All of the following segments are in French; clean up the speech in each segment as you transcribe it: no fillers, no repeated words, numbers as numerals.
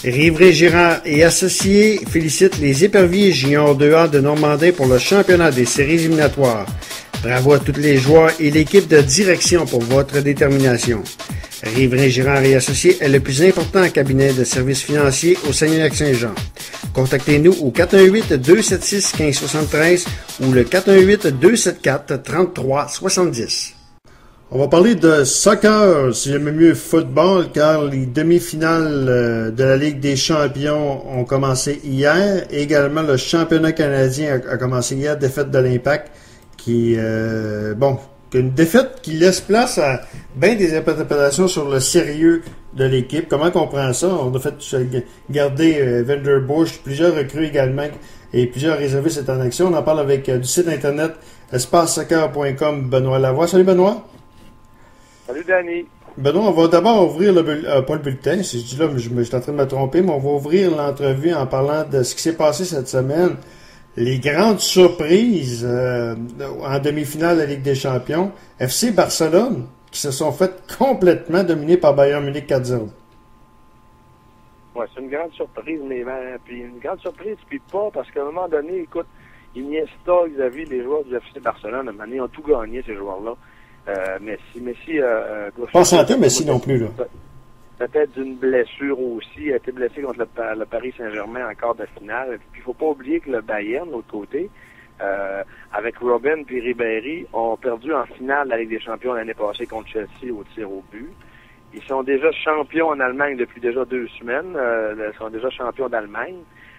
Riverain-Girard et Associés félicitent les éperviers Junior 2A de Normandin pour le championnat des séries éliminatoires. Bravo à tous les joueurs et l'équipe de direction pour votre détermination. Riverain-Girard et Associés est le plus important cabinet de services financiers au Saguenay-Lac-Saint-Jean. Contactez-nous au 418-276-1573 ou le 418-274-3370. On va parler de soccer, si j'aime mieux football, car les demi-finales de la Ligue des champions ont commencé hier. Également, le championnat canadien a commencé hier, défaite de l'Impact, une défaite qui laisse place à bien des interprétations sur le sérieux de l'équipe. Comment on comprend ça? On a fait garder Vanderbush, plusieurs recrues également, et plusieurs réservistes en action. On en parle avec du site internet espacesoccer.com, Benoît Lavoie. Salut Benoît! Salut Danny. Benoît, on va d'abord ouvrir pas le bulletin, si je dis là, je suis en train de me tromper, mais on va ouvrir l'entrevue en parlant de ce qui s'est passé cette semaine. Les grandes surprises en demi-finale de la Ligue des champions. FC Barcelone, qui se sont fait complètement dominer par Bayern Munich 4-0. Ouais, c'est une grande surprise, puis une grande surprise, puis pas, parce qu'à un moment donné, écoute, Iniesta, Xavi, les joueurs du FC Barcelone, à un moment donné, ont tout gagné, ces joueurs-là. Messi pas santé Messi non plus, là. Peut-être d'une blessure aussi. Il a été blessé contre le Paris Saint-Germain en quart de finale. Puis il faut pas oublier que le Bayern, de l'autre côté, avec Robben puis Ribéry, ont perdu en finale de la Ligue des Champions l'année passée contre Chelsea au tir au but. Ils sont déjà champions en Allemagne depuis déjà 2 semaines. Ils sont déjà champions d'Allemagne.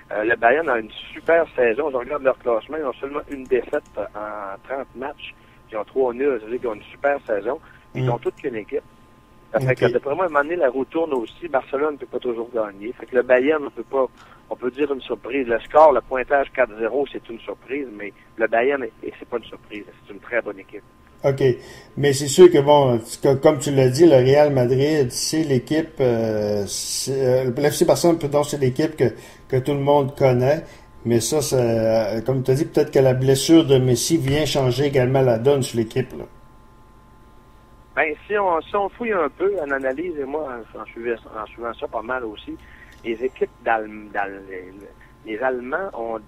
Le Bayern a une super saison. Je regarde leur classement. Ils ont seulement une défaite en 30 matchs. Ils ont 3 nuls, ça veut dire qu'ils ont une super saison. Ils ont toute qu'une équipe. Ça fait que d'après moi, à un moment donné, la roue tourne aussi. Barcelone ne peut pas toujours gagner. Fait que le Bayern, on peut dire une surprise. Le score, le pointage 4-0, c'est une surprise, mais le Bayern, c'est pas une surprise. C'est une très bonne équipe. OK. Mais c'est sûr que, comme tu l'as dit, le Real Madrid, c'est l'équipe, l'FC Barcelone, c'est l'équipe que tout le monde connaît. Mais ça, comme tu as dit, peut-être que la blessure de Messi vient changer également la donne sur l'équipe, là. Ben, si on fouille un peu en analyse, et moi, en suivant ça pas mal aussi, les équipes les Allemands ont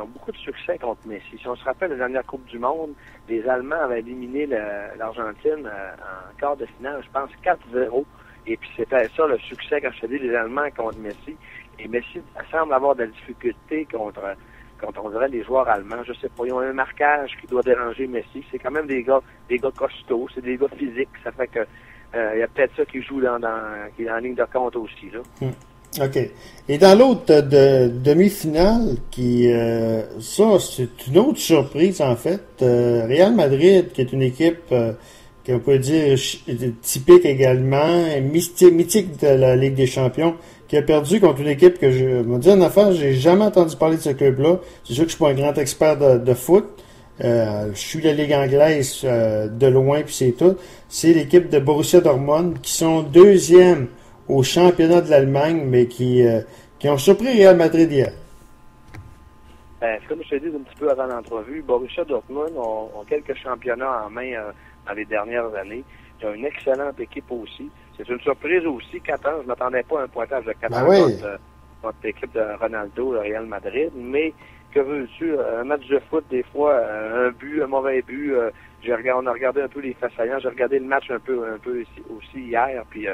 beaucoup de succès contre Messi. Si on se rappelle la dernière Coupe du Monde, les Allemands avaient éliminé l'Argentine en quart de finale, je pense 4-0. Et puis c'était ça le succès quand je te dis les Allemands contre Messi. Et Messi semble avoir de la difficulté contre on dirait les joueurs allemands. Je sais pas, ils ont un marquage qui doit déranger Messi. C'est quand même des gars costauds, c'est des gars physiques. Ça fait que il y a peut-être ça qui joue qui est en ligne de compte aussi, là. OK. Et dans l'autre demi-finale, ça, c'est une autre surprise, en fait. Real Madrid, qui est une équipe qu'on peut dire typique également, mythique de la Ligue des champions, qui a perdu contre une équipe que je me dis en affaire, j'ai jamais entendu parler de ce club-là. C'est sûr que je suis pas un grand expert de foot. Je suis la Ligue anglaise de loin, puis c'est tout. C'est l'équipe de Borussia Dortmund, qui sont deuxième au championnat de l'Allemagne, mais qui ont surpris Real Madrid hier. Ben, comme je t'ai dit un petit peu avant l'entrevue, Borussia Dortmund ont quelques championnats en main dans les dernières années. Ils ont une excellente équipe aussi. C'est une surprise aussi, 4 ans. Je ne m'attendais pas à un pointage de 4 ans contre l'équipe de Ronaldo, le Real Madrid. Mais que veux-tu? Un match de foot, des fois, un but, un mauvais but. On a regardé un peu les faits saillants. J'ai regardé le match un peu aussi hier. Puis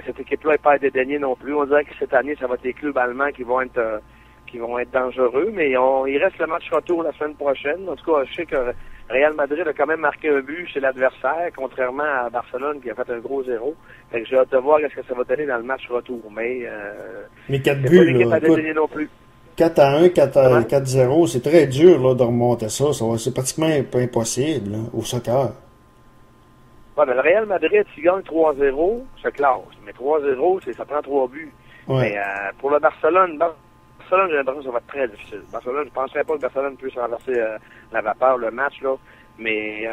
cette équipe-là n'est pas à dédaigner non plus. On dirait que cette année, ça va être les clubs allemands qui vont être dangereux. Mais il reste le match retour la semaine prochaine. En tout cas, je sais que Real Madrid a quand même marqué un but chez l'adversaire, contrairement à Barcelone qui a fait un gros 0. Fait que j'ai hâte de voir ce que ça va donner dans le match retour. Mais 4 buts, là, non plus. 4-1, 4-0, c'est très dur là, de remonter ça. C'est pratiquement impossible là, au soccer. Ouais, mais le Real Madrid, s'il gagne 3-0, se classe. Mais 3-0, ça prend 3 buts. Ouais. Mais pour le Barcelone, j'ai l'impression que ça va être très difficile. Barcelone, je ne penserais pas que Barcelone puisse renverser la vapeur, le match, là. Mais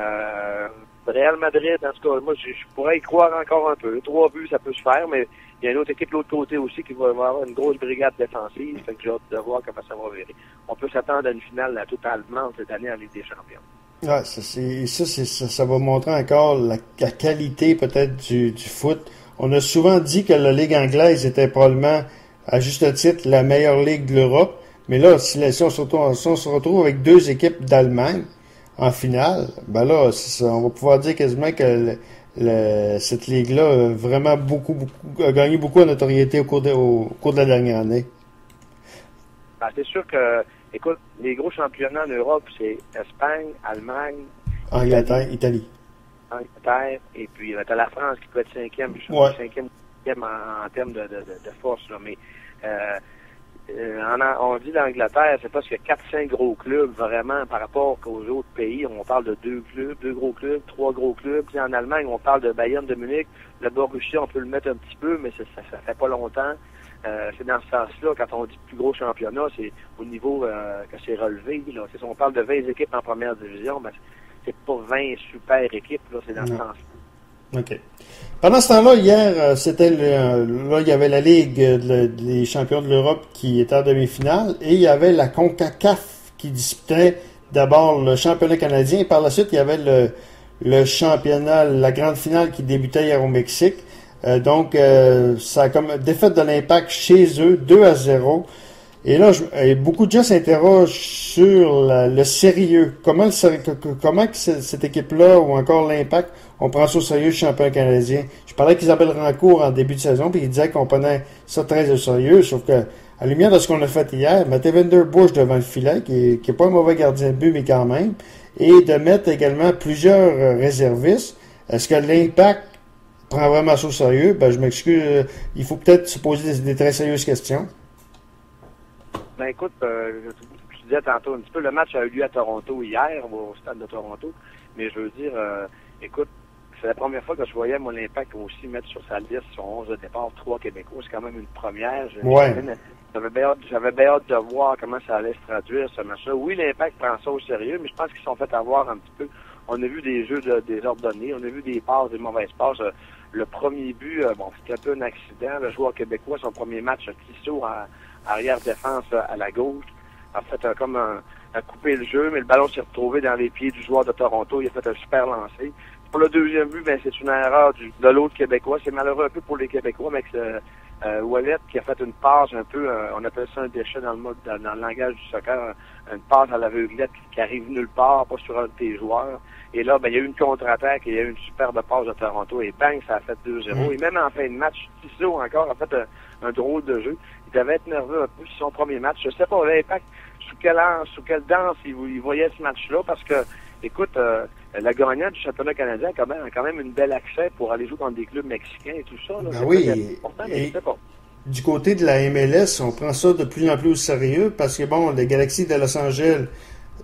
Real Madrid, en tout cas, moi, je pourrais y croire encore un peu. 3 buts, ça peut se faire, mais il y a une autre équipe de l'autre côté aussi qui va avoir une grosse brigade défensive. Fait que j'ai hâte de voir comment ça va virer. On peut s'attendre à une finale totalement cette année en Ligue des champions. Ouais, ça va montrer encore la qualité peut-être du foot. On a souvent dit que la Ligue anglaise était probablement à juste titre, la meilleure ligue de l'Europe. Mais là, si on se retrouve avec deux équipes d'Allemagne en finale, ben là, on va pouvoir dire quasiment que cette ligue-là a vraiment a gagné beaucoup en notoriété au cours de la dernière année. Ben, c'est sûr que, écoute, les gros championnats en Europe, c'est Espagne, Allemagne, Angleterre, Italie. Angleterre, et puis t'as la France qui peut être cinquième en termes de force. Là. Mais on dit l'Angleterre, c'est parce qu'il y a 4-5 gros clubs vraiment par rapport aux autres pays. On parle de deux gros clubs, 3 gros clubs. Puis en Allemagne, on parle de Bayern de Munich. Le Borussia, on peut le mettre un petit peu, mais ça fait pas longtemps. C'est dans ce sens-là, quand on dit plus gros championnat, c'est au niveau que c'est relevé. Là. Si on parle de 20 équipes en première division, ben, c'est pas 20 super équipes, là, c'est dans ce sens-là. OK. Pendant ce temps-là, hier, là, il y avait la Ligue des champions de l'Europe qui était en demi-finale et il y avait la CONCACAF qui disputait d'abord le championnat canadien et par la suite, il y avait le championnat, la grande finale qui débutait hier au Mexique. Donc, ça a comme défaite de l'Impact chez eux, 2-0. Et là, beaucoup de gens s'interrogent sur le sérieux. Comment que cette équipe-là, ou encore l'Impact, on prend ça au sérieux le championnat canadien? Je parlais avec Isabelle Rancourt en début de saison, puis il disait qu'on prenait ça très au sérieux, sauf que, à la lumière de ce qu'on a fait hier, mettre Evander Bush devant le filet, qui est pas un mauvais gardien de but, mais quand même, et de mettre également plusieurs réservistes, est-ce que l'Impact prend vraiment ça au sérieux? Ben, je m'excuse, il faut peut-être se poser des très sérieuses questions. Ben écoute, je disais tantôt un petit peu, le match a eu lieu à Toronto hier, au stade de Toronto, mais je veux dire, écoute, c'est la première fois que je voyais mon Impact aussi mettre sur sa liste son 11 de départ 3 Québécois. C'est quand même une première. J'avais bien hâte de voir comment ça allait se traduire, ce match-là. Oui, l'Impact prend ça au sérieux, mais je pense qu'ils sont fait avoir un petit peu. On a vu des jeux désordonnés, on a vu des passes, des mauvaises passes. Le premier but, c'était un peu un accident. Le joueur québécois, son premier match, Tissot à arrière-défense à la gauche, a fait a coupé le jeu, mais le ballon s'est retrouvé dans les pieds du joueur de Toronto. Il a fait un super lancer. Pour le deuxième but, ben c'est une erreur de l'autre Québécois. C'est malheureux un peu pour les Québécois, mais Ouellet qui a fait une passe un peu, on appelle ça un déchet dans le langage du soccer, une passe à l'aveuglette qui arrive nulle part, pas sur un de tes joueurs. Et là, ben il y a eu une contre-attaque et il y a eu une superbe passe de Toronto et bang, ça a fait 2-0. Et même en fin de match, Tissot encore a fait un drôle de jeu. Il devait être nerveux un peu sur son premier match. Je sais pas, l'Impact, sous quelle danse il voyait ce match-là, parce que, écoute, la gagnante du championnat canadien a quand même une belle accès pour aller jouer dans des clubs mexicains et tout ça. Là. Ben oui, important, mais je sais pas. Du côté de la MLS, on prend ça de plus en plus au sérieux parce que, bon, le Galaxy de Los Angeles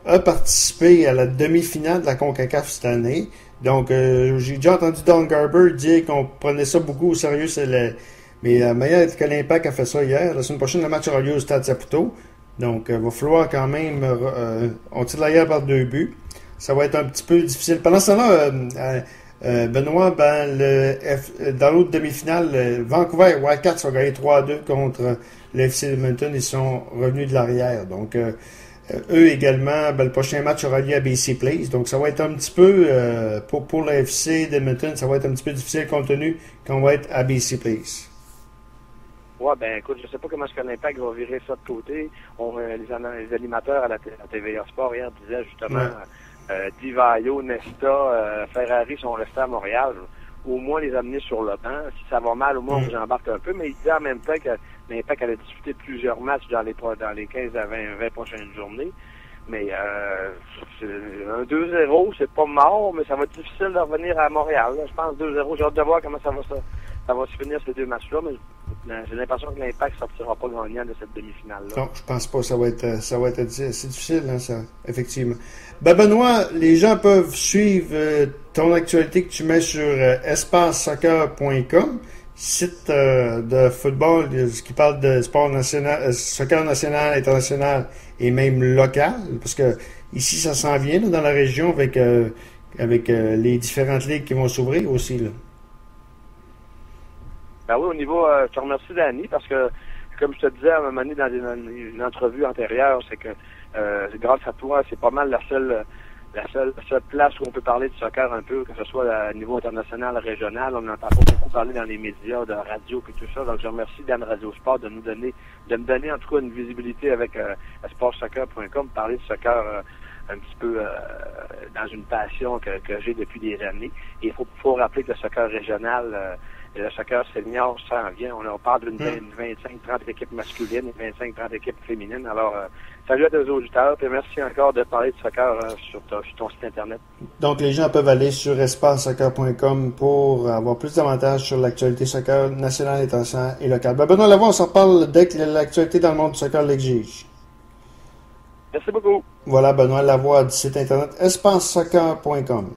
a participé à la demi-finale de la CONCACAF cette année. Donc, j'ai déjà entendu Don Garber dire qu'on prenait ça beaucoup au sérieux. Mais la manière que l'Impact a fait ça hier, la semaine prochaine, le match aura lieu au Stade Saputo. Donc, il va falloir quand même... on tire la guerre par 2 buts. Ça va être un petit peu difficile. Pendant ce temps-là, Benoît, dans l'autre demi-finale, Vancouver Wildcats ont gagné 3-2 contre le FC Edmonton. Ils sont revenus de l'arrière. Donc, eux également, le prochain match aura lieu à BC Place. Donc, ça va être un petit peu, pour le FC d'Edmonton, ça va être un petit peu difficile compte tenu qu'on va être à BC Place. Ouais, ben écoute, je sais pas comment est-ce que l'Impact va virer ça de côté. Les animateurs à la TVA Sport hier disaient justement Divaio, Nesta, Ferrari sont restés à Montréal. Au moins les amener sur le banc. Si ça va mal, au moins on j'embarque un peu. Mais il disait en même temps que l'Impact allait disputer plusieurs matchs dans les 15 à 20 prochaines journées. Mais un 2-0, c'est pas mort, mais ça va être difficile de revenir à Montréal. Là. Je pense 2-0. J'ai hâte de voir comment ça va se finir ces deux matchs-là, mais j'ai l'impression que l'Impact ne sortira pas gagnant de cette demi-finale-là. Non, je pense pas. Ça va être assez difficile, hein, ça, effectivement. Benoît, les gens peuvent suivre ton actualité que tu mets sur espacesoccer.com, site de football qui parle de sport national, soccer national, international et même local, parce que ici, ça s'en vient là, dans la région avec les différentes ligues qui vont s'ouvrir aussi, là. Ben oui, au niveau, je te remercie, Danny, parce que, comme je te disais à un moment donné dans une entrevue antérieure, c'est que grâce à toi, c'est pas mal la seule la seule place où on peut parler de soccer un peu, que ce soit à niveau international, régional. On n'entend pas beaucoup parler dans les médias, de radio et tout ça. Donc, je remercie Dan Radio Sport de me donner en tout cas une visibilité avec sportsoccer.com, parler de soccer un petit peu dans une passion que j'ai depuis des années. Et il faut rappeler que le soccer régional et le soccer senior, ça en vient. On parle d'une 25-30 équipes masculines et 25-30 équipes féminines. Alors, salut à tous auditeurs et merci encore de parler de soccer sur ton site Internet. Donc, les gens peuvent aller sur espacesoccer.com pour avoir plus d'avantages sur l'actualité soccer nationale, internationale et locale. Benoît Lavoie, on s'en reparle dès que l'actualité dans le monde du soccer l'exige. Merci beaucoup. Voilà, Benoît Lavoie du site Internet espacesoccer.com.